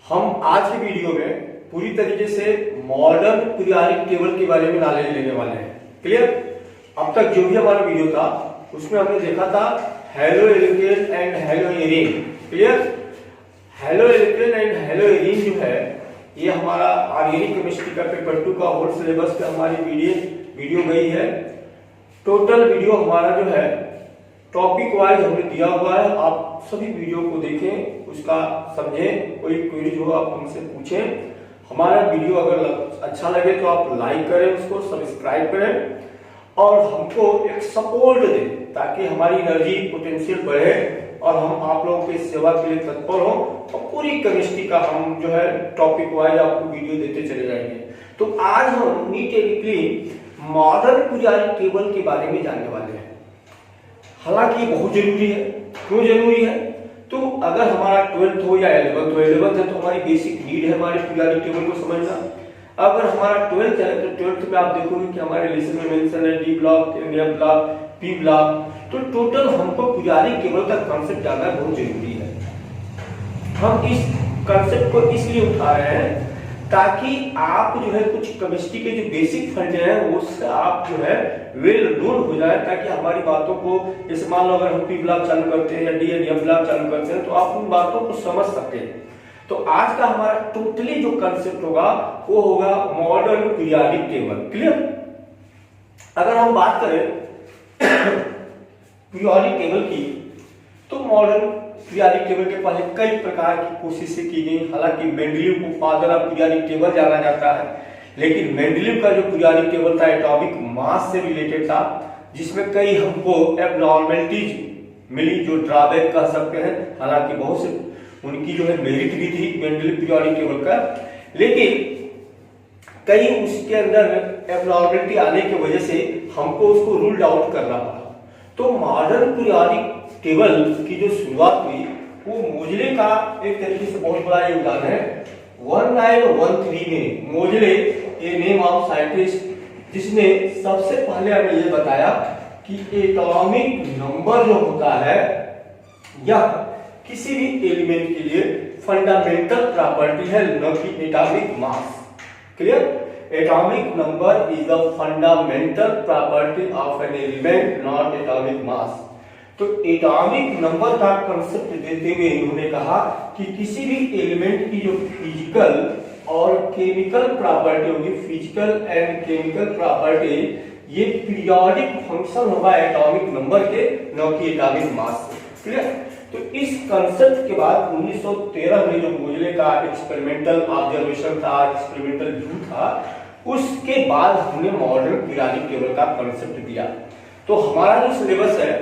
हम आज की वीडियो में पूरी तरीके से मॉडर्न पीरियोडिक टेबल के बारे में नॉलेज लेने वाले हैं। क्लियर? अब तक जो भी हमारा वीडियो था उसमें हमने देखा था हेलोएरिन एंड हेलोएरिन। क्लियर? हेलोएरिन एंड हेलोएरिन जो है ये हमारा ऑर्गेनिक केमिस्ट्री का पेपर 2 का होल सिलेबस पे हमारी वीडियो गई है। टोटल वीडियो हमारा जो है टॉपिक वाइज हमने दिया हुआ है। आप सभी वीडियो को देखें, उसका समझें, कोई क्वेरी हो आप हमसे पूछें। हमारा वीडियो अगर अच्छा लगे तो आप लाइक करें, उसको सब्सक्राइब करें और हमको एक सपोर्ट दें ताकि हमारी एनर्जी पोटेंशियल बढ़े और हम आप लोगों की सेवा के लिए तत्पर हो और पूरी केमिस्ट्री का हम जो है टॉपिक वाइज आपको वीडियो देते चले जाएंगे। तो आज हम neat and clean modern periodic table के बारे में जानने वाले हैं। हालांकि बहुत जरूरी है। क्यों जरूरी है? तो अगर हमारा 12th हो या 11th हो, 11th है तो हमारी बेसिक नीड है हमारे पीरियोडिक टेबल को समझना। अगर हमारा 12th है तो 12th में आप देखोगे कि हमारे लेसन में मेंशन है d block, F block, p block. तो टोटल हमको पीरियोडिक टेबल का कांसेप्ट जानना बहुत जरूरी है। हम इस कांसेप्ट को इसलिए उठा रहे हैं ताकि आप जो है कुछ केमिस्ट्री के जो बेसिक फंडे हैं उससे आप जो है वेल नोन हो जाए, ताकि हमारी बातों को, जैसे मान लो अगर हम पी ब्लॉक चालू करते हैं या डी एंड एफ ब्लॉक चालू करते हैं तो आप उन बातों को समझ सकते हैं। तो आज का हमारा टोटली जो कंसेप्ट होगा वो होगा मॉडर्न पीरियोडिक टेबल। क्लियर? अगर हम बात करें पीरियोडिक टेबल की तो मॉडर्न पीरियोडिक टेबल के पहले कई प्रकार की कोशिशें की गई। हालांकि मेंडलीव को फादर ऑफ पीरियोडिक टेबल जाना जाता है, लेकिन मेंडलीव का जो पीरियोडिक टेबल था एटॉमिक मास से रिलेटेड था, जिसमें कई हमको एब्नॉर्मलिटीज मिली जो ड्रॉबैक कह सकते हैं। हालांकि बहुत से उनकी जो है मेरिट भी थी मेंडलीव पीरियोडिक टेबल का, लेकिन कई उसके अंदर एब्नॉर्मलिटी आने की वजह से हमको उसको रूल्ड आउट करना पड़ा। तो मॉडर्न पीरियोडिक टेबल की जो शुरुआत हुई वो मोजले का एक तरीके से बहुत बड़ा योगदान है। 1913 में मोजले ए नेम ऑफ साइंटिस्ट जिसने सबसे पहले हमें ये बताया कि एटॉमिक नंबर जो होता है यह किसी भी एलिमेंट के लिए फंडामेंटल प्रॉपर्टी है, न कि atomic mass. Clear? Atomic number is the fundamental property of an element, not atomic mass. तो एटॉमिक नंबर का कंसेप्ट देते हुए इन्होंने कहा कि किसी भी एलिमेंट की जो फिजिकल और केमिकल प्रॉपर्टी होगी, फिजिकल एंड केमिकल प्रॉपर्टी, ये पीरियोडिक फंक्शन होगा एटॉमिक नंबर के, न कि एटॉमिक मास से। क्लियर? तो इस कंसेप्ट के बाद 1913 में जो मोजले का एक्सपेरिमेंटल ऑब्जर्वेशन था, एक्सपेरिमेंटल व्यू था, उसके बाद हमने मॉडर्न पीरियोडिक टेबल का कंसेप्ट दिया। तो हमारा जो सिलेबस है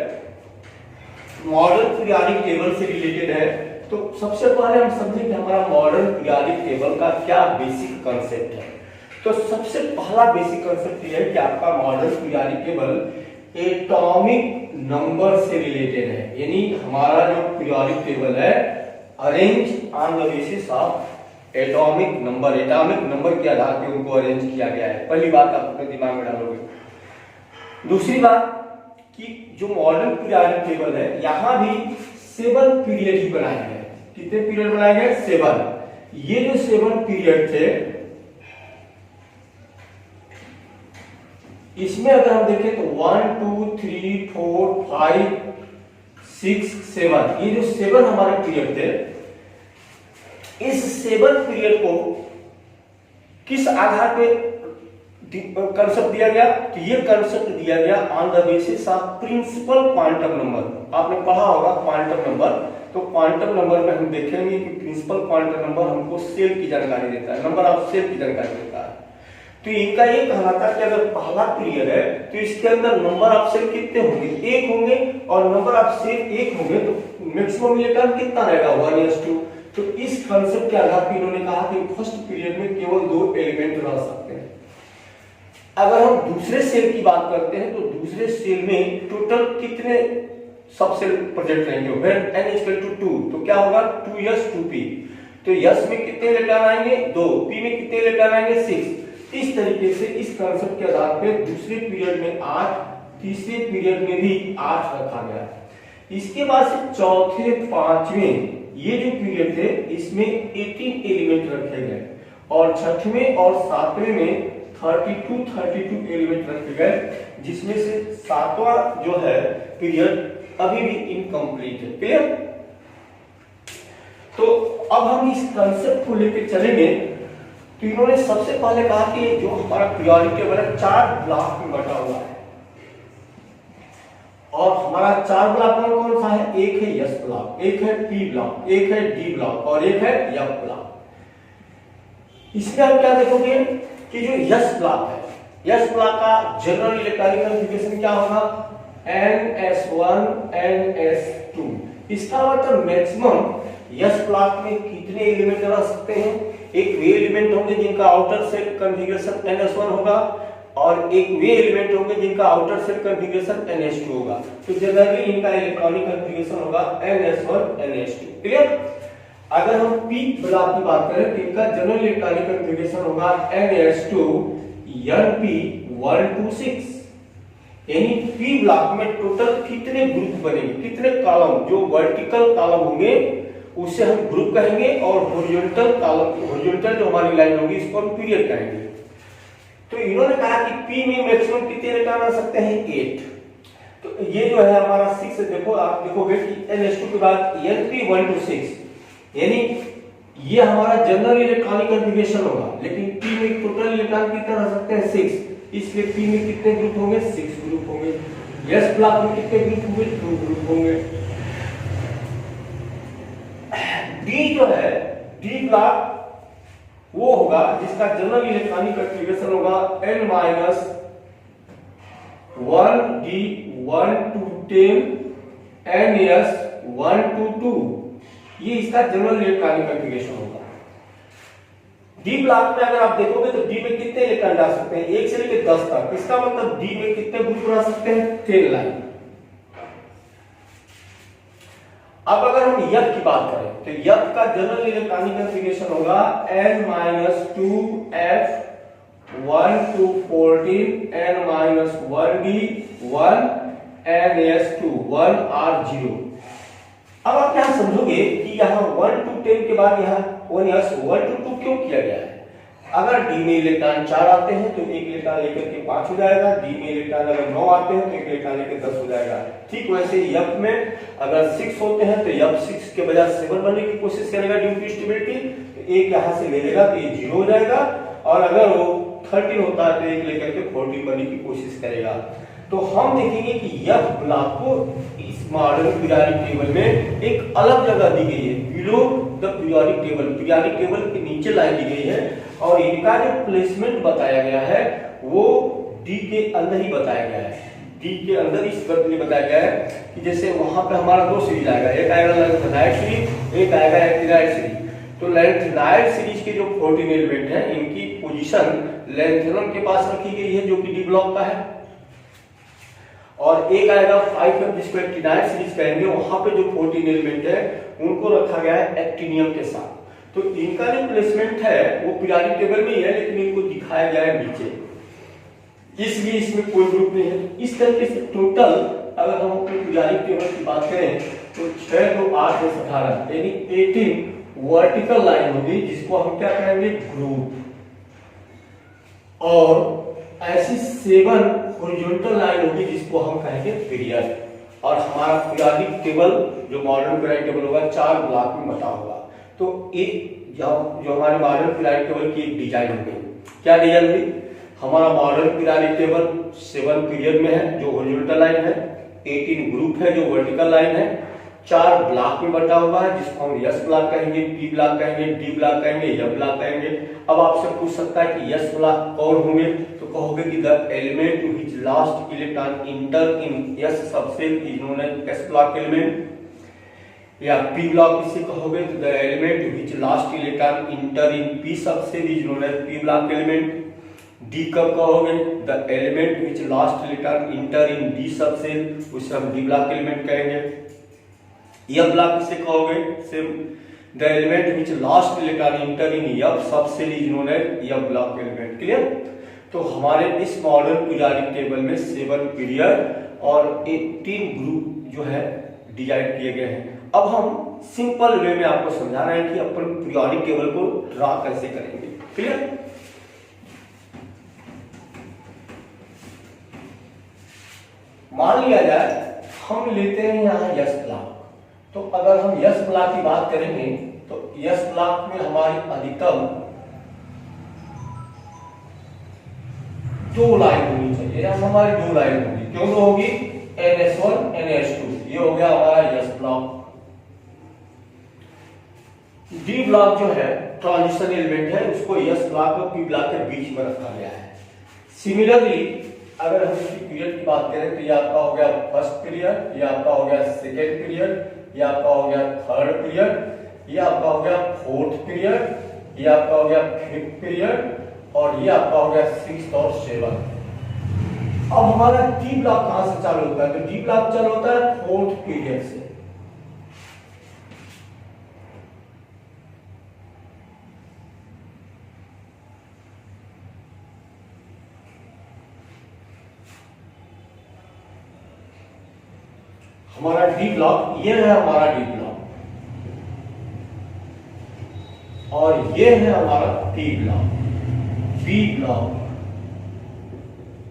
मॉडर्न पीरियोडिक टेबल से रिलेटेड है। तो सबसे पहले हम समझें कि हमारा मॉडर्न पीरियोडिक टेबल का क्या बेसिक कंसेप्ट है। तो सबसे पहला बेसिक कंसेप्ट यह है कि आपका modern periodic table atomic number से रिलेटेड है। यानी हमारा जो पीरियोडिक टेबल है arrange on the basis of atomic number, atomic number के आधार पर उनको अरेंज किया गया है। पहली बात आप अपने दिमाग में डालोगे। दूसरी बात कि जो मॉडर्न पीरियोडिक टेबल है यहां भी 7 पीरियड ही बनाए गए। कितने पीरियड बनाए गए? 7। ये जो 7 पीरियड थे इसमें अगर हम देखें तो 1 2 3 4 5 6 7, ये जो 7 हमारे पीरियड थे, इस 7 पीरियड को किस आधार पे कंसेप्ट दिया गया? तो ये कंसेप्ट दिया गया on the basis of principal quantum number. आपने पढ़ा होगा क्वांटम नंबर। तो क्वांटम नंबर में हम देखेंगे कि प्रिंसिपल क्वांटम नंबर हमको सेल की जानकारी देता है, नंबर ऑफ सेल की जानकारी देता है। तो इनका ये कहना था कि अगर पहला पीरियड है तो इसके अंदर नंबर ऑफ सेल कितने होंगे? 1 होंगे, और नंबर ऑफ सेल 1 होंगे तो मैक्सिमम इलेक्ट्रॉन कितना रहेगा? 1s2। तो इस कंसेप्ट के आधार पर इन्होंने कहा कि फर्स्ट पीरियड में केवल 2 एलिमेंट रह सकते हैं। अगर हम दूसरे सेल की बात करते हैं तो दूसरे सेल में टोटल कितने सब सेल प्रेजेंट रहेंगे? व्हेन n = 2 तो क्या होगा? 2s 2p। तो s में कितने इलेक्ट्रॉन आएंगे? 2। p में कितने इलेक्ट्रॉन आएंगे? 6। इस तरीके से इस कंसेप्ट के आधार पे दूसरे पीरियड में 8, तीसरे पीरियड में भी 8 रखा गया। इसके बाद से चौथे, पांचवें ये जो पीरियड थे इसमें 18 एलिमेंट रखे गए और छठवें और सातवें में 32 एलिमेंट रखे गए, जिसमें से सातवां जो है पीरियड अभी भी इनकम्प्लीट है। क्लियर? तो अब हम इस कंसेप्ट को लेकर चलेंगे। तो इन्होंने सबसे पहले कहा कि जो हमारा पीरियोडिक टेबल है 4 ब्लॉक में बटा हुआ है और हमारा 4 ब्लॉक कौन कौन सा है? एक है एस ब्लॉक, एक है पी ब्लॉक, एक है डी ब्लॉक और एक है एफ ब्लॉक। इसमें आप क्या देखोगे कि जो एस ब्लॉक है, एस ब्लॉक का जनरल इलेक्ट्रॉनिक कॉन्फ़िगरेशन क्या होगा? NS1 NS2। इसका मतलब मैक्सिमम एस ब्लॉक में कितने एलिमेंट रह सकते हैं? एक वे एलिमेंट होंगे जिनका आउटर सेल कॉन्फ़िगरेशन NS1 होगा और एक वे एलिमेंट होंगे जिनका आउटर सेल कॉन्फ़िगरेशन NS2 होगा। तो जनरली इनका इलेक्ट्रॉनिक कॉन्फ़िगरेशन होगा NS1 NS2। क्लियर? अगर हम पी ब्लॉक की बात करें तो इनका जनरल इलेक्ट्रॉनिक कॉन्फ़िगरेशन होगा NS2 NP126। यानी पी ब्लॉक में टोटल कितने ग्रुप बनेंगे, कितने कॉलम? जो वर्टिकल कॉलम होंगे उसे हम ग्रुप कहेंगे और हॉरिजॉन्टल कॉलम, हॉरिजॉन्टल जो हमारी लाइन होगी इसको हम पीरियड कहेंगे। तो इन्होंने कहा कि पी में मैक्सिमम कितने इलेक्ट्रॉन आ सकते हैं? 8। तो ये जो है हमारा 6, देखो आप देखोगे कि NS2 के बाद NP126, यानी ये हमारा जनरल इलेक्ट्रॉनिक कॉन्फ़िगरेशन होगा, लेकिन पी में टोटल इलेक्ट्रॉन कितने आ सकते हैं? 6। इसलिए पी में कितने ग्रुप होंगे? 6 ग्रुप होंगे। एस ब्लॉक में कितने ग्रुप होंगे? 2 ग्रुप होंगे। डी जो है, डी ब्लॉक वो होगा जिसका जनरल इलेक्ट्रॉनिक कॉन्फ़िगरेशन होगा N-1 D 1 to 10 NS 1 to 2। ये इसका जनरल इलेक्ट्रॉनिक कॉन्फ़िगरेशन होगा। डी ब्लॉक में अगर आप देखोगे तो डी में कितने इलेक्ट्रॉन जा सकते हैं? 1 से लेकर 10 तक। इसका मतलब डी में कितने ग्रुप रह सकते हैं? 10 लाइन। अब अगर हम एफ की बात करें तो एफ का जनरल इलेक्ट्रॉनिक कॉन्फ़िगरेशन होगा N-2 F 1 to 14 N-1 D 1 NS2 1 R 0। अब आप क्या समझोगे कि यहाँ 1 to 10 के बाद यहाँ 1 to 2 क्यों किया गया है? अगर डी में इलेक्ट्रॉन 4 आते हैं तो एक इलेक्ट्रॉन लेकर के 5 हो जाएगा, डी में इलेक्ट्रॉन अगर 9 आते हैं तो एक इलेक्ट्रॉन लेकर 10 हो जाएगा। ठीक वैसे एफ में अगर 6 होते हैं तो एफ 6 के बजाय 7 बनने की कोशिश करेगा ड्यू टू स्टेबिलिटी, तो एक यहाँ से ले लेगा तो ये 0 हो जाएगा, और अगर वो 13 होता है तो एक लेकर के 14 बनने की कोशिश करेगा। तो हम देखेंगे कि एफ ब्लॉक को इस मॉडर्न पीरियोडिक टेबल में एक अलग जगह दी गई है, below the periodic table, periodic table के नीचे लाइन दी गई है, और इनका जो प्लेसमेंट बताया गया है वो डी के अंदर ही बताया गया है। डी के अंदर इस बात में बताया गया है कि जैसे वहां पे हमारा 2 सीरीज आएगा, एक आएगा लैंथेनाइड सीरीज, एक आएगा एक्टिनाइड सीरीज। तो लैंथेनाइड सीरीज के जो 14 एलिमेंट हैं इनकी पोजीशन लैंथेनम के पास रखी गई है जो कि डी ब्लॉक का है, और एक आएगा 5 जिसको एक्टिनाइड सीरीज कहेंगे, वहां पे जो 14 एलिमेंट है उनको रखा गया है एक्टिनियम के साथ। तो इनका जो प्लेसमेंट है वो पीरियोडिक टेबल में ही है, लेकिन इनको दिखाया गया है नीचे, इसलिए इसमें कोई ग्रुप नहीं है। इस तरीके से टोटल अगर हम अपने पीरियोडिक टेबल की बात करें तो 6 2 8 10 18 यानी 18 वर्टिकल लाइन होगी जिसको हम क्या कहेंगे? ग्रुप, और ऐसी 7 हॉरिजॉन्टल लाइन होगी जिसको हम कहेंगे पीरियड। और हमारा पीरियोडिक टेबल जो मॉडर्न पीरियोडिक टेबल होगा 4 ब्लॉक में बटा होगा। तो एक जो हमारे मॉडर्न पीरियोडिक टेबल की एक डिजाइन होगी, क्या डिजाइन होगी? हमारा मॉडर्न पीरियोडिक टेबल 7 पीरियड में है जो हॉरिजॉन्टल लाइन है, 18 ग्रुप है जो वर्टिकल लाइन है, 4 ब्लॉक में बटा हुआ है जिसको हम एस ब्लॉक कहेंगे, पी ब्लॉक कहेंगे, डी ब्लॉक कहेंगे, एफ ब्लॉक कहेंगे। अब आपसे पूछ सकता है कि एस ब्लॉक कौन होंगे, तो कहोगे कि the element which last electron enter in s subshell is known as s block element, या पी ब्लॉक इसे कहोगे तो the element which last electron enter in p subshell is known as p block element. D कब कहोगे? The element which last electron enter in d subshell, उसे हम d block element कहेंगे। F block इसे कहोगे same, the element which last electron enter in F subshell is known as f block element. Clear? तो हमारे इस modern periodic table में 7 period और 18 ग्रुप जो है डिवाइड किए गए हैं। अब हम सिंपल वे में आपको समझा रहे हैं कि अपन पीरियोडिक टेबल को ड्रा कैसे करेंगे। क्लियर? मान लिया जाए हम लेते हैं यहाँ यस ब्लॉक, तो अगर हम यस ब्लॉक की बात करेंगे तो यस ब्लॉक में हमारी अधिकतम 2 लाइन होनी चाहिए, हमारी 2 लाइन होगी। क्यों दो होगी? NS1 NS2, ये हो गया हमारा यस ब्लॉक। डी ब्लॉक जो है ट्रांजिशन एलिमेंट है, उसको यस ब्लॉक और पी ब्लॉक के बीच में रखा गया है। सिमिलरली अगर हम इसकी पीरियड की बात करें तो ये आपका हो गया फर्स्ट पीरियड, ये आपका हो गया सेकेंड पीरियड, ये आपका हो गया थर्ड पीरियड, ये आपका हो गया फोर्थ पीरियड, ये आपका हो गया फिफ्थ पीरियड और ये आपका हो गया सिक्स्थ और सेवंथ। अब हमारा डी ब्लॉक कहां से चालू होता है? तो डी ब्लॉक चालू होता है फोर्थ पीरियड से। हमारा डी ब्लॉक ये है, हमारा डी ब्लॉक और ये है हमारा पी ब्लॉक, बी ब्लॉक।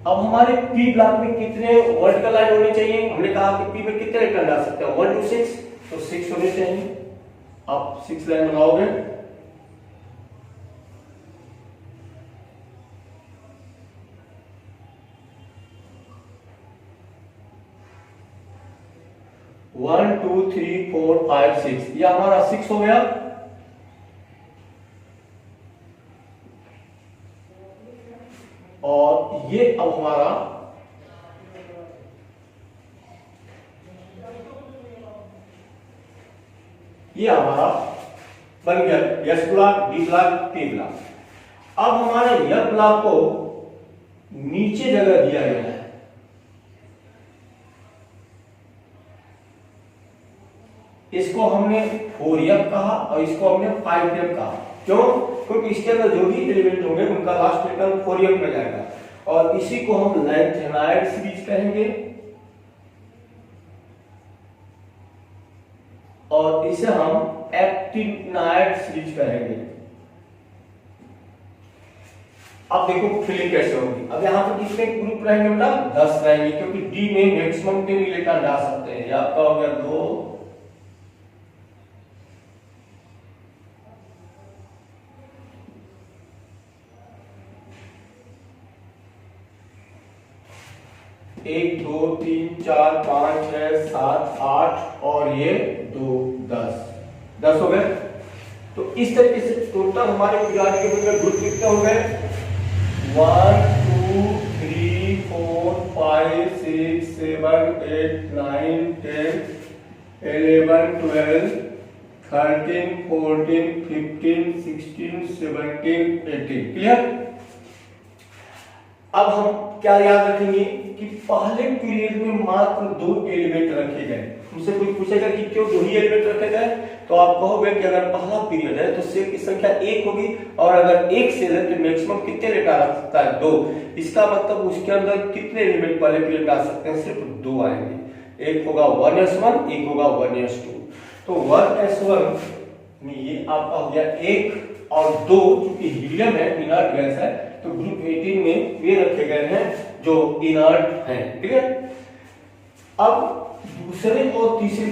अब हमारे पी ब्लॉक में कितने वर्टिकल लाइन होनी चाहिए? हमने कहा कि पी में कितने रिटर्न डाल सकते हैं? 1 to 6, तो 6 होने चाहिए। आप 6 लाइन बनाओगे। One two three four five six, ये हमारा 6 हो गया। और ये अब हमारा बन गया yes block, D block, p block. अब हमारे यस ब्लॉक को नीचे जगह दिया गया है, इसको हमने 4f कहा और इसको हमने 5f कहा। क्यों? क्योंकि इसके अंदर जो भी एलिमेंट होंगे उनका लास्ट रिटर्न 4f में जाएगा और इसी को हम लेंथेनाइड सीरीज कहेंगे और इसे हम एक्टिनाइड सीरीज कहेंगे। अब देखो फिलिंग कैसे होगी। अब यहाँ पर कितने ग्रुप रहेंगे बेटा? 10 रहेंगे, क्योंकि डी में मैक्सिमम 10 इलेक्ट्रॉन डाल सकते हैं। आपका हो गया 2, एक 2 3 4 5 6 7 8 और ये 2 10 हो गए। तो इस तरीके से टोटल हमारे पीरियोडिक टेबल में ग्रुप कितने हो गए? 1 2 3 4 5 6 7 8 9 10 11 12 13 14 15 16 17 18। क्लियर? अब हम क्या याद रखेंगे कि पहले पीरियड में मात्र 2 एलिमेंट रखे गए। हमसे कोई पूछेगा कि क्यों 2 ही एलिमेंट रखे गए, तो आप कहोगे कि अगर पहला पीरियड है तो सेल की संख्या 1 होगी और अगर 1 सेल है तो मैक्सिमम कितने लेटर आ सकता है? 2। इसका मतलब उसके अंदर कितने एलिमेंट पहले पीरियड आ सकते हैं? सिर्फ 2 आएंगे। एक होगा 1s1, एक होगा 1s2। तो 1s1 में ये आपका हो गया 1 और 2, क्योंकि हीलियम है, इनर्ट गैस है, तो ग्रुप 18 में ये रखे गए हैं जो इनर्ट हैं। ठीक है? अब दूसरे और तीसरे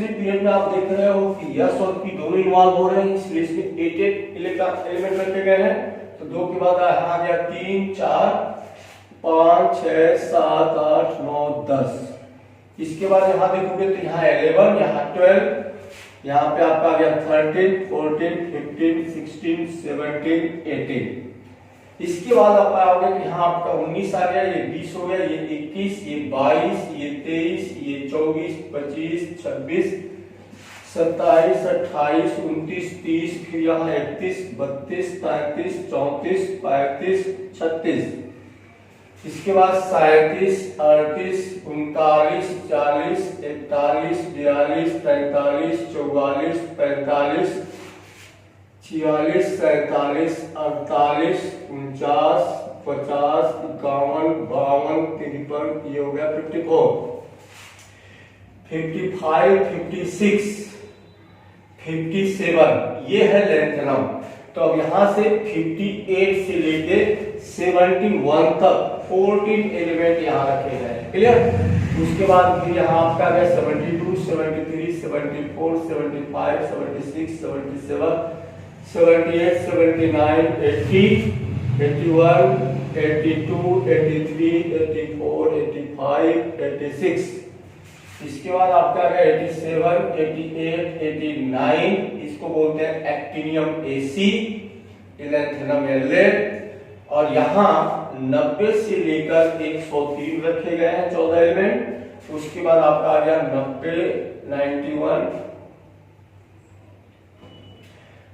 पीरियड में आप देख रहे हो कि यस और पी दोनों इन्वॉल्व हो रहे हैं, इसलिए इसमें 8 एलिमेंट रखे गए हैं। तो 2 के बाद आ गया 3 4 5 6 7 8 9 10। इसके बाद यहां देखोगे तो यहाँ 11, यहाँ 12, यहाँ पे आपका आ गया 13 14 15 16 17 18। इसके बाद आप पाओगे कि यहाँ आपका 19 आ गया, ये 20 हो गया, ये 21, ये 22, ये 23, ये 24 25 26 27 28 29 30, फिर यहाँ 31 32 33 34 35 36। इसके बाद 37 38 39 40 41 42 43 44 45 46 47 48 49 50 51 52 53, ये हो गया 54। 55, 56, 57 ये है लेंथनम। तो अब यहां से 58 से लेके 71 तक 14 एलिमेंट यहाँ रखे गए। क्लियर? उसके बाद फिर यहाँ आपका गया 72, 73, 74, 75, 76, 77, 78, 79, 80, 81, 82, 83, 84, 85, 86। इसके बाद आपका है 87, 88, 89, इसको बोलते हैं एक्टिनियम एसी, इलेंथेनम एल्ले। और यहाँ 90 से लेकर 103 रखे गए हैं 14 एलिमेंट। उसके बाद आपका आ गया 90, 91,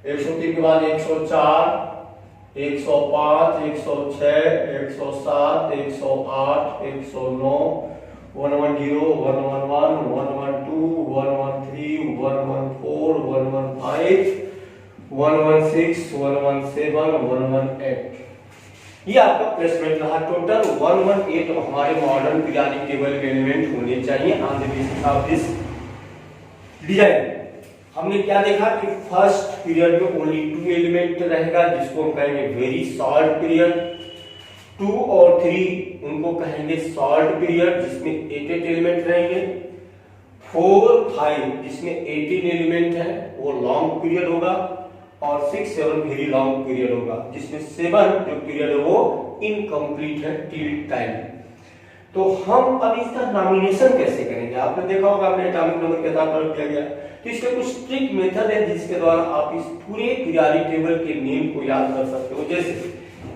103 के बाद 104, 105, 106, 107, 108, 109, 110, 111, 112, 113, 114, 115, 116, 117, 118। ये आपका प्लेसमेंट रहा। टोटल 118 हमारे मॉडर्न पीरियोडिक टेबल के एलिमेंट होने चाहिए on the basis of this design. हमने क्या देखा कि फर्स्ट पीरियड में ओनली 2 एलिमेंट रहेगा, जिसको हम कहेंगे वेरी शॉर्ट पीरियड। 2 और 3 उनको कहेंगे शॉर्ट पीरियड, जिसमें 8 एलिमेंट रहेंगे। 4, 5 जिसमें 18 एलिमेंट है वो लॉन्ग पीरियड होगा। और 6, 7 वेरी लॉन्ग पीरियड होगा, जिसमें 7 जो पीरियड है वो इनकम्प्लीट है टिल टाइम। तो हम अब इसका नॉमिनेशन कैसे करेंगे? आपने देखा होगा, आपने एटॉमिक नंबर के आधार पर किया गया। तो इसके कुछ ट्रिक मेथड है जिसके द्वारा आप इस पूरे पीरियोडिक टेबल के नेम को याद कर सकते हो। जैसे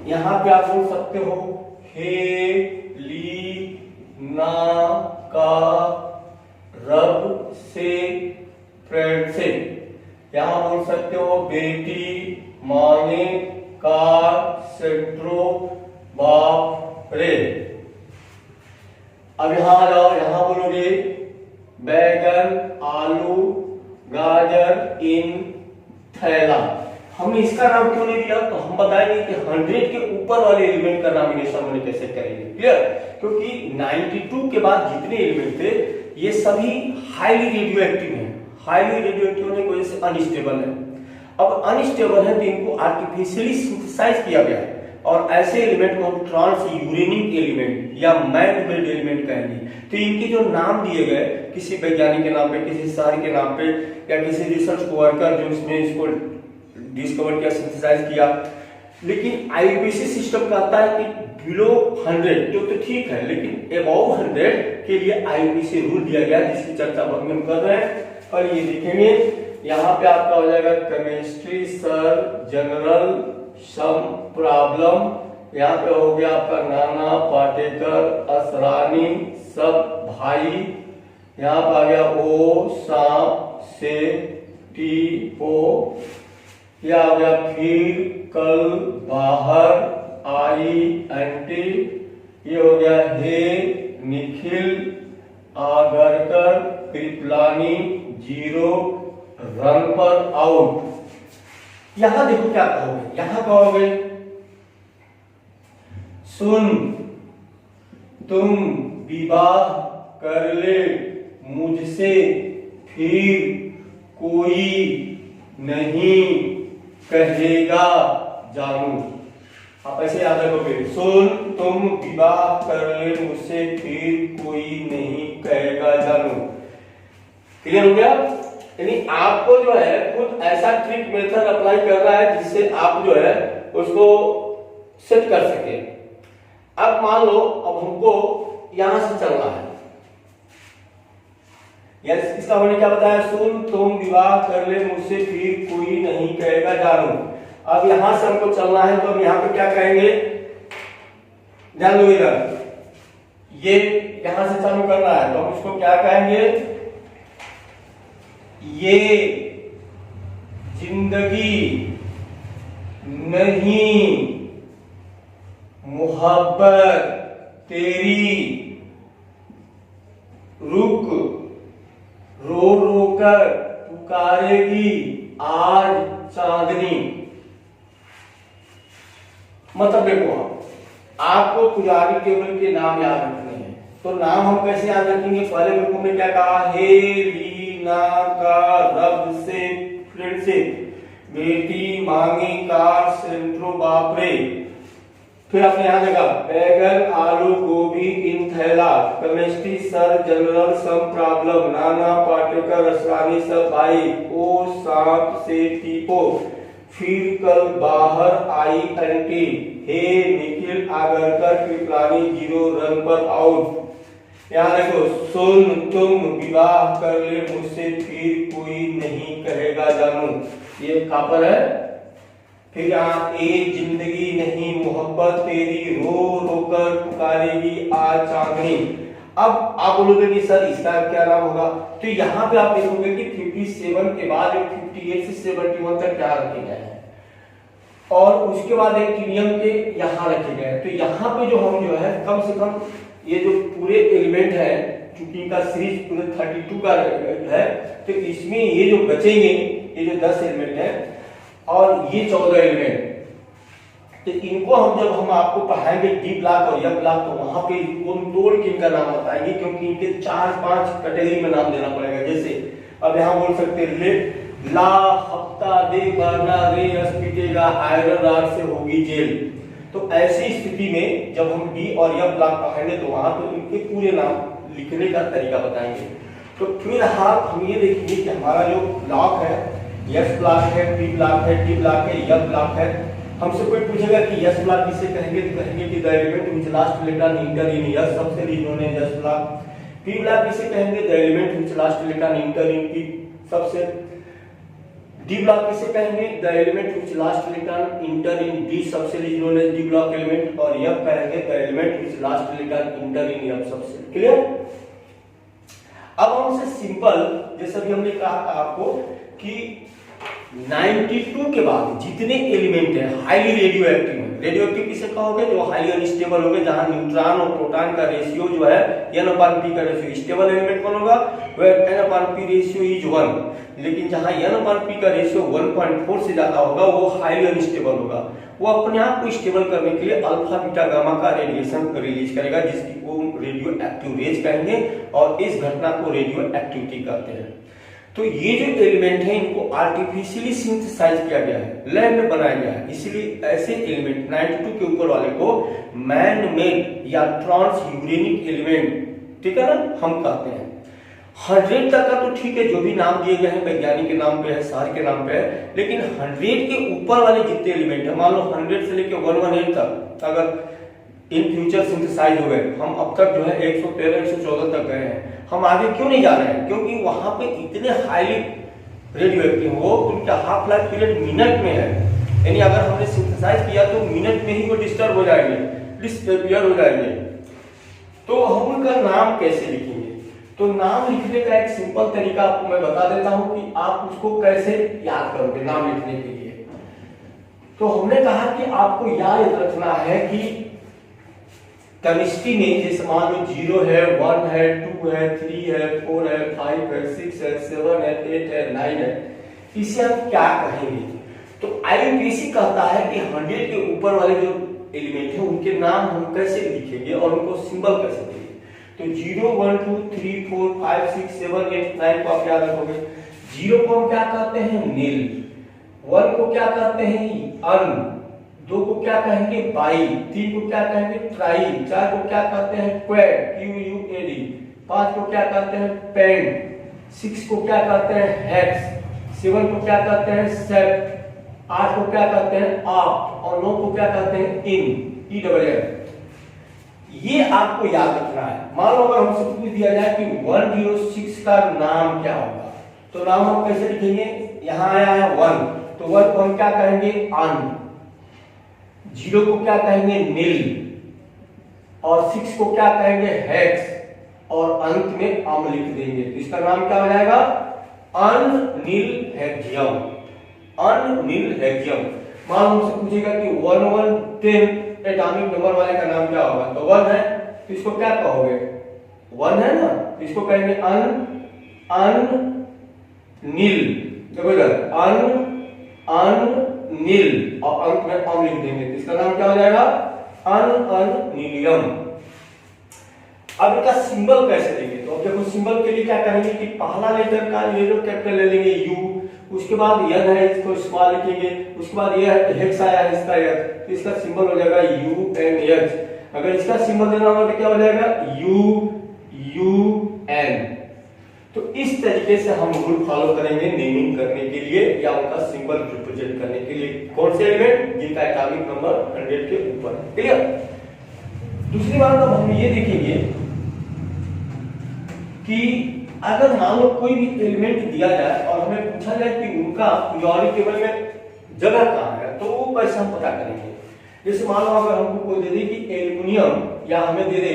यहाँ पे आप बोल सकते हो हे, ली, ना, का, रब से, फ्रेंड से। यहाँ बोल सकते हो बेटी, माने, कार, सेंट्रो, बाप रे। अब यहां आ जाओ, यहां बोलोगे बैगन, आलू, गाजर, इन, थैला। हमने इसका नाम क्यों नहीं दिया? तो हम बताएंगे कि 100 के ऊपर वाले एलिमेंट का नॉमिनेशन हमने कैसे करेंगे। क्लियर? क्योंकि 92 के बाद जितने एलिमेंट थे ये सभी हाईली रेडियो एक्टिव हैं। हाईली रेडियो एक्टिव होने की वजह से अनस्टेबल है। अब अनस्टेबल है तो इनको आर्टिफिशियली सिंथेसाइज किया गया है। और ऐसे एलिमेंट को हम ट्रांस यूरेनिक एलिमेंट या मैन मेड एलिमेंट कहेंगे। तो इनके जो नाम दिए गए किसी वैज्ञानिक के नाम पे, किसी शहर के नाम पे, या किसी रिसर्च वर्कर जो इसमें इसको डिस्कवर किया, सिंथेसाइज किया। लेकिन आईयूपीएसी सिस्टम कहता है कि बिलो 100 तो ठीक है, लेकिन अबव 100 के लिए आईयूपीएसी रूल दिया गया, जिसकी चर्चा हम कर रहे हैं। और ये देखेंगे यहाँ पे आपका हो जाएगा chemistry sir, general, some, problem. यहाँ पे हो गया आपका नाना, पाटेकर, असरानी, सब, भाई। यहाँ पे आ गया ओ, सांप, से, टी, ओ। यह आ गया फिर, कल, बाहर, आई, एंटी। ये हो गया हे, निखिल, आगरकर, कृपलानी, जीरो, रन पर, आउट। यहां देखो क्या कहोगे, यहां कहोगे सुन तुम विवाह कर ले मुझसे, फिर कोई नहीं कहेगा जानू। आप ऐसे याद रखोगे, सुन तुम विवाह कर ले मुझसे, फिर कोई नहीं कहेगा जानू। क्लियर हो गया? यानी आपको जो है खुद ऐसा ट्रिक मेथड अप्लाई करना है जिससे आप जो है उसको सेट कर सके। अब मान लो अब हमको यहां से चलना है, यस इसका मैंने क्या बताया, सुन तुम विवाह कर ले मुझसे, फिर कोई नहीं कहेगा जानू। अब यहां से हमको चलना है तो हम यहां पे क्या कहेंगे, ध्यान दो इधर, ये यहां से चालू करना है तो हम इसको क्या कहेंगे, ये जिंदगी नहीं मोहब्बत तेरी, रुक रो रो कर पुकारेगी आज चांदनी। मतलब देखो आपको पीरियोडिक टेबल के नाम याद रखने हैं। तो नाम हम कैसे याद रखेंगे? पहले ग्रुप में क्या कहा? हे रीना का रब से फ्रेंडशिप, बेटी मांगी कार सेंट्रो बापरे। फिर आपने यहां देखा बैगन आलू गोभी इन थैला, chemistry sir general some problem, Nana Patekar Asrani सब भाई, ओ सांप से टीपो, फिर कल बाहर आई आंटी, हे निखिल आगरकर कृपलानी 0 रन पर आउट। यहाँ देखो सुन तुम विवाह कर ले मुझसे फिर कोई नहीं कहेगा जानू, ये कहां पर है? फिर यहाँ ए जिंदगी नहीं मोहब्बत तेरी रो रो कर पुकारेगी आज चांदनी। अब आप बोलोगे कि सर इसका क्या नाम होगा? तो यहाँ पे आप देखोगे कि 57 के बाद 58 से 71 तक क्या रखे गए हैं और उसके बाद एक टीनियम के यहाँ रखे गए हैं। तो यहाँ पे जो हम जो है कम से कम ये जो पूरे एलिमेंट है, चूंकि इनका सीरीज पूरे 32 का है, तो इसमें ये जो बचेंगे ये जो 10 एलिमेंट है और ये 14 एलिमेंट, तो इनको हम आपको पढ़ाएंगे डी ब्लॉक और एफ ब्लॉक, तो वहां पे तोड़ के इनका नाम बताएंगे, क्योंकि इनके 4-5 कैटेगरी में नाम देना पड़ेगा। जैसे अब यहाँ बोल सकते हैं ले ला हफ्ता दे बरना रे अस्पीटेगा आयरन राड से होगी जेल। तो ऐसी स्थिति में जब हम डी और एफ ब्लॉक पढ़ाएंगे तो वहां पे इनके पूरे नाम लिखने का तरीका बताएंगे। तो फिर हम ये देखेंगे कि हमारा जो ब्लॉक है एस ब्लॉक है, पी ब्लॉक है, डी ब्लॉक है, एफ ब्लॉक है। हमसे कोई पूछेगा कि एस ब्लॉक किसे कहेंगे, तो कहेंगे कि the element which last letter enter in s, सबसे रीजन है एस ब्लॉक। पी ब्लॉक किसे कहेंगे? The element which last letter enter in p, सबसे। डी ब्लॉक किसे कहेंगे? The element which last letter enter in d, सबसे region है d block element. और एफ कहेंगे the element which last letter enter in f, सबसे। Clear? अब हमसे सिंपल, जैसे भी हमने कहा आपको कि 92 के बाद जितने एलिमेंट है हाईली रेडियो एक्टिव है। रेडियो एक्टिव किसे कहोगे? जो हाईली अनस्टेबल होंगे, जहां न्यूट्रॉन और प्रोटॉन का रेशियो जो है n/p का रेशियो, स्टेबल एलिमेंट कौन होगा? वह n/p रेशियो इज 1। लेकिन जहां n/p का रेशियो 1.4 से ज्यादा होगा वो हाईली अनस्टेबल होगा। वो अपने आप को स्टेबल करने के लिए अल्फा बीटा गामा का रेडिएशन रिलीज करेगा, जिसकी वो रेडियो एक्टिव रेज कहेंगे, और इस घटना को रेडियो एक्टिविटी कहते हैं। तो ये जो एलिमेंट है इनको आर्टिफिशियली सिंथेसाइज किया गया है, लैब में बनाया गया है, इसलिए ऐसे एलिमेंट 92 के ऊपर वाले को मैन मेड या ट्रांस यूरेनिक एलिमेंट, ठीक है ना, हम कहते हैं। 100 तक का तो ठीक है, जो भी नाम दिए गए हैं वैज्ञानिक के नाम पे है, शहर के नाम पे है, लेकिन 100 के ऊपर वाले जितने एलिमेंट है, मान लो 100 से लेकर 118 तक अगर इन फ्यूचर सिंथेसाइज हो गए, हम अब तक जो है 113 114 तक गए हैं, हम आगे क्यों नहीं जा रहे हैं? क्योंकि वहां पे इतने हाईली रेडियो एक्टिव हो, उनका हाफ लाइफ पीरियड मिनट में है, यानी अगर हमने सिंथेसाइज किया तो मिनट में ही वो डिस्टर्ब हो जाएंगे, डिसअपीयर हो जाएंगे। तो हम उनका नाम कैसे लिखेंगे? तो नाम लिखने का एक सिंपल तरीका आपको मैं बता देता हूं कि आप उसको कैसे याद करोगे नाम लिखने के लिए। तो हमने कहा कि आपको याद रखना है कि केमिस्ट्री में जैसे मान लो 0 है, 1 है, 2 है, 3 है, 4 है, 5 है, 6 है, 7 है, 8 है, 9 है, इसे आप क्या कहेंगे? तो आईयूपीएसी कहता है कि 100 के ऊपर वाले जो एलिमेंट है उनके नाम हम कैसे लिखेंगे और उनको सिंबल कैसे देंगे। तो 0 1 2 3 4 5 6 7 8 9 को आप याद रखोगे। 0 को हम क्या कहते हैं? नील। 1 को क्या कहते हैं? अन। 2 को क्या कहेंगे? बाई। 3 को क्या कहेंगे? ट्राई। 4 को क्या कहते हैं? Quad, QUAD। 5 को क्या कहते हैं? पेंड। 6 को क्या कहते हैं? हेक्स। 7 को क्या कहते हैं? सेट। 8 को क्या कहते हैं? ऑप्ट। और 9 को क्या कहते हैं? इन, EWF। ये आपको याद रखना है। मान लो अगर हमसे पूछ दिया जाए कि 106 का नाम क्या होगा, तो नाम हम कैसे लिखेंगे? यहां आया है 1, तो 1 को हम क्या कहेंगे? अन। 0 को क्या कहेंगे? नील। और 6 को क्या कहेंगे? हेक्स। और अंत में अम लिख देंगे, तो इसका नाम क्या हो जाएगा? अननीलहेक्सियम। अननीलहेक्सियम। मान हमसे पूछेगा कि 1110 एटॉमिक नंबर वाले का नाम क्या होगा, तो 1 है, तो इसको क्या कहोगे? 1 है ना, तो इसको कहेंगे नील। देखो इधर नील, और अंत में अम लिख देंगे, तो इसका नाम क्या हो जाएगा? अननीलियम। अब इसका सिंबल कैसे देंगे, तो अब देखो सिंबल के लिए क्या करेंगे कि पहला लेटर का ले लो कैपिटल ले लेंगे यू, उसके बाद यन है इसको स्मॉल लिखेंगे, उसके बाद ये हेक्स आया है इसका एच, तो इसका सिंबल हो जाएगा यू एन एच। अगर इसका सिंबल देना होगा तो क्या हो जाएगा यू यू एन। तो इस तरीके से हम रूल फॉलो करेंगे नेमिंग करने के लिए या उनका सिंबल रिप्रेजेंट करने के लिए। कौन से एलिमेंट जिनका एटॉमिक नंबर 100 के ऊपर, क्लियर। दूसरी बात अब हम ये देखेंगे कि अगर मान लो कोई भी एलिमेंट दिया जाए और हमें पूछा जाए कि उनका पीरियोडिक टेबल में जगह कहाँ है, तो वो कैसे हम पता करेंगे। जैसे मान लो अगर हमको कोई दे दे कि एल्युमिनियम या हमें दे दे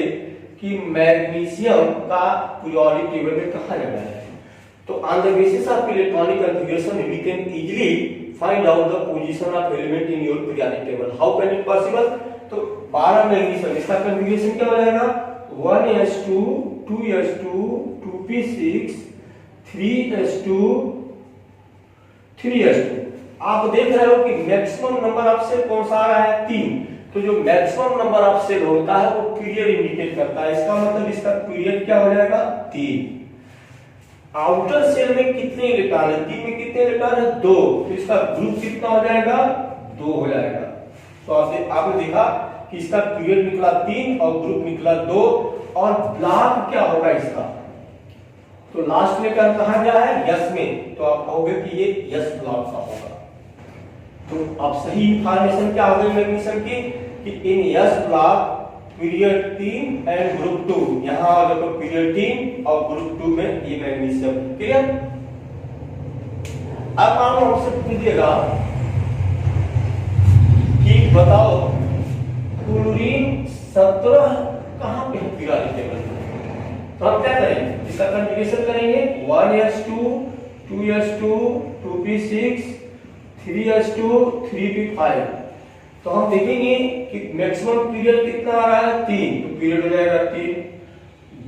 कि मैग्नीशियम का पीरियोडिक टेबल में कहाँ जगह है, तो on the basis of electronic configuration we can easily find out the position of element in your periodic table. How can it possible, तो 12 मैग्नीशियम, इसका कॉन्फ़िगरेशन क्या हो जाएगा 1s2 2s2 2p6 3s2 3s2। आप देख रहे हो कि मैक्सिमम नंबर ऑफ सेल कौन सा आ रहा है 3, तो जो मैक्सिमम नंबर ऑफ सेल होता है वो पीरियड इंडिकेट करता है, इसका मतलब इसका पीरियड क्या हो जाएगा 3। आउटर सेल में कितने इलेक्ट्रॉन है, 3 में कितने इलेक्ट्रॉन है 2, तो इसका ग्रुप कितना हो जाएगा 2 हो जाएगा। तो आपने देखा कि इसका पीरियड निकला 3 और ग्रुप निकला 2, और ब्लॉक क्या होगा इसका, तो लास्ट में कहां गया है यस में, तो आप कहोगे कि ये यस ब्लॉक का होगा। तो अब सही इंफॉर्मेशन क्या होगी मैग्नीशियम की कि in s block period 3 and group 2, यहां देखो पीरियड 3 और ग्रुप 2 में ये मैग्नीशियम, क्लियर। अब मान लो हमसे पूछिएगा कि बताओ क्लोरीन 17 कहां पे है पीरियोडिक टेबल में, तो हम क्या करेंगे इसका कॉन्फ़िगरेशन करेंगे 1s2 2s2 2p6 3s2 3p5। तो हम देखेंगे कि मैक्सिमम पीरियड कितना आ रहा है 3, तो पीरियड हो जाएगा 3।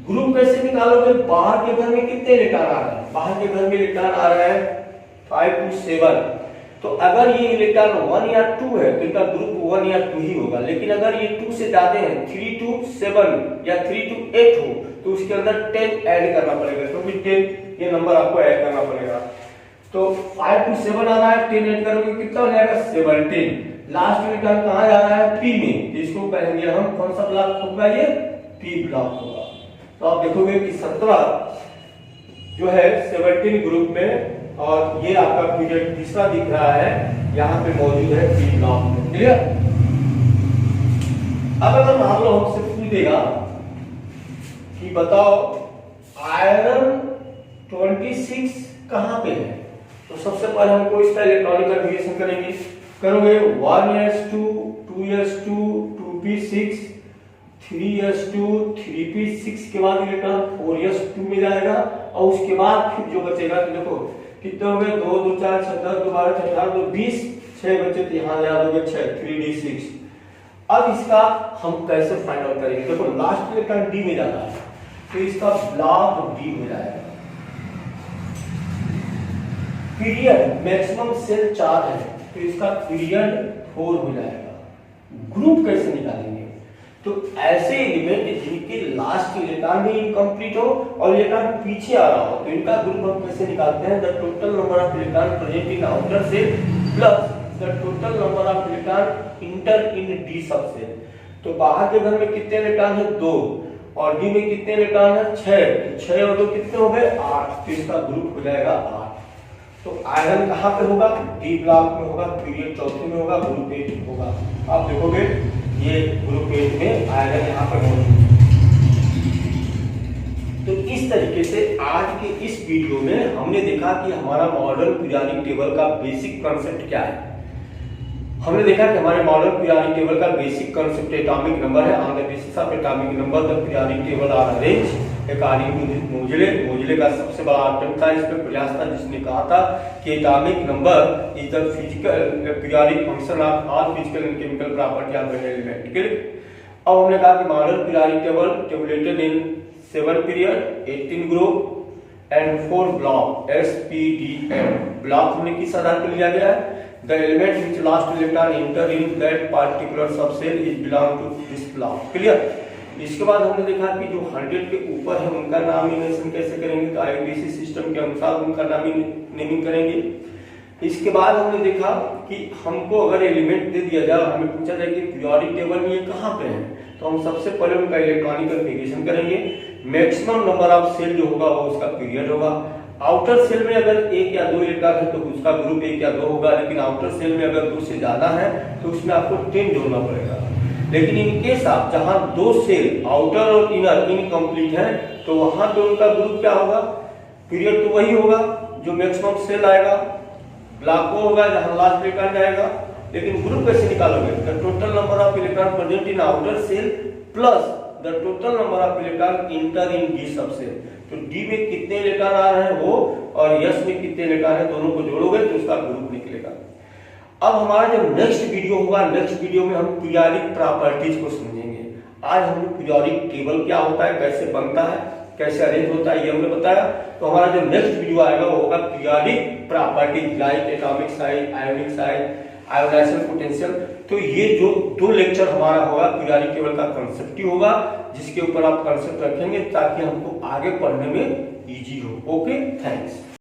ग्रुप कैसे निकालोगे, बाहर के घर में कितने इलेक्ट्रॉन आ रहे हैं, बाहर के घर में इलेक्ट्रॉन आ रहा है 5 to 7, तो अगर ये इलेक्ट्रॉन 1 या 2 है तो इनका ग्रुप 1 या 2 ही होगा। लेकिन अगर ये 2 से ज्यादा है 3 to 7 या 3 to 8 हो तो उसके अंदर 10 ऐड करना पड़ेगा, क्योंकि 10 ये नंबर आपको ऐड करना पड़ेगा। तो 5 to 7 आ रहा है, 10 ऐड करोगे कितना हो जाएगा 17। लास्ट इलेक्ट्रॉन कहां जा रहा है पी में, जिसको कहेंगे हम कौन सा ब्लॉक होगा, ये पी ब्लॉक होगा। तो आप देखोगे कि 17 जो है 17 ग्रुप में, और ये आपका पीरियड तीसरा दिख रहा है यहाँ पे मौजूद है पी ब्लॉक में, क्लियर। अब अगर मान लो हमसे पूछ देगा कि बताओ आयरन 26 कहां पे है, तो सबसे पहले हमको इसका इलेक्ट्रॉनिक कॉन्फ़िगरेशन करेंगे, करोगे 1s2 2s2 2p6 3s2 3p6 के बाद इलेक्ट्रॉन 4s2 में जाएगा, और उसके बाद फिर जो बचेगा तो देखो कितने हो गए 2 2 4 6 10 2 12 18 2 20 6 बचे, तो यहाँ याद हो गए 6 3d6। अब इसका हम कैसे फाइंड आउट करेंगे, देखो लास्ट इलेक्ट्रॉन डी में जाना है तो इसका ब्लॉक डी हो जाएगा। पीरियड मैक्सिमम सेल 4 है तो इसका पीरियड 4 हो जाएगा। ग्रुप कैसे निकालेंगे, तो ऐसे एलिमेंट जिनके लास्ट इलेक्ट्रॉन भी इनकम्प्लीट हो और इलेक्ट्रॉन पीछे आ रहा हो तो इनका ग्रुप हम कैसे निकालते हैं, the total number of electron present in outer shell plus the total number of electron enter in d subshell. तो बाहर के घर में कितने इलेक्ट्रॉन है 2, और डी में कितने इलेक्ट्रॉन है 6, 6 और 2 कितने हो गए 8, तो इसका ग्रुप हो जाएगा 8। तो आयरन कहां पे होगा, डी ब्लॉक में होगा, पीरियड चौथे में होगा, ग्रुप 8 होगा। आप देखोगे ये ग्रुप 8 में आयरन यहाँ पर मौजूद है। तो इस तरीके से आज के इस वीडियो में हमने देखा कि हमारा मॉडर्न पीरियोडिक टेबल का बेसिक कॉन्सेप्ट क्या है। हमने देखा कि हमारे मॉडर्न पीरियोडिक टेबल का बेसिक कॉन्सेप्ट एटॉमिक नंबर है। On the basis of atomic number the periodic table are arranged according to Moseley का सबसे बड़ा आइटम था, इसमें प्रयास था जिसने कहा था कि atomic number is the physical periodic function of all physical and chemical property of an element. अब हमने कहा कि modern periodic table tabulated in 7 period 18 group and 4 block SPDM। Block हमने किस आधार पर लिया गया है, the element which last electron enter in that particular subcell is belong to this block, clear। इसके बाद हमने देखा कि जो 100 के ऊपर है उनका नॉमिनेशन कैसे करेंगे, तो आईयूपीएसी सिस्टम के अनुसार उनका नेमिंग करेंगे। इसके बाद हमने देखा कि हमको अगर एलिमेंट दे दिया जाए, हमें पूछा जाए कि पीरियोडिक टेबल में ये कहाँ पे है, तो हम सबसे पहले उनका इलेक्ट्रॉनिक कन्फिगरेशन करेंगे। मैक्सिमम नंबर ऑफ सेल जो होगा वो उसका पीरियड होगा। आउटर सेल में अगर 1 या 2 इलेक्ट्रॉन है तो उसका ग्रुप 1 या 2 होगा, लेकिन आउटर सेल में अगर 2 से ज्यादा है तो उसमें आपको 10 जोड़ना पड़ेगा। लेकिन इन केस आप जहां 2 सेल आउटर और इनर इनकम्प्लीट है तो वहां पे उनका ग्रुप क्या होगा, पीरियड तो वही होगा जो मैक्सिमम सेल आएगा, ब्लॉक वो होगा जहां लास्ट इलेक्ट्रॉन जाएगा। लेकिन ग्रुप कैसे निकालोगे, the total number of electron present in outer shell plus the total number of electron enter in d subshell. तो डी में कितने इलेक्ट्रॉन आ रहे हैं वो और एस में कितने इलेक्ट्रॉन है, दोनों को जोड़ोगे तो उसका ग्रुप निकलेगा। अब हमारा जो नेक्स्ट वीडियो होगा, नेक्स्ट वीडियो में हम पीरियोडिक प्रॉपर्टीज को समझेंगे। आज हमने पीरियोडिक टेबल क्या होता है, कैसे बनता है, कैसे अरेंज होता है, ये हमने बताया। तो हमारा जो नेक्स्ट वीडियो आएगा वो होगा periodic properties like atomic size, ionic size, ionization potential. तो ये जो 2 लेक्चर हमारा होगा पीरियोडिक टेबल का कंसेप्ट ही होगा, जिसके ऊपर आप कंसेप्ट रखेंगे ताकि हमको आगे पढ़ने में इजी हो। Okay, thanks.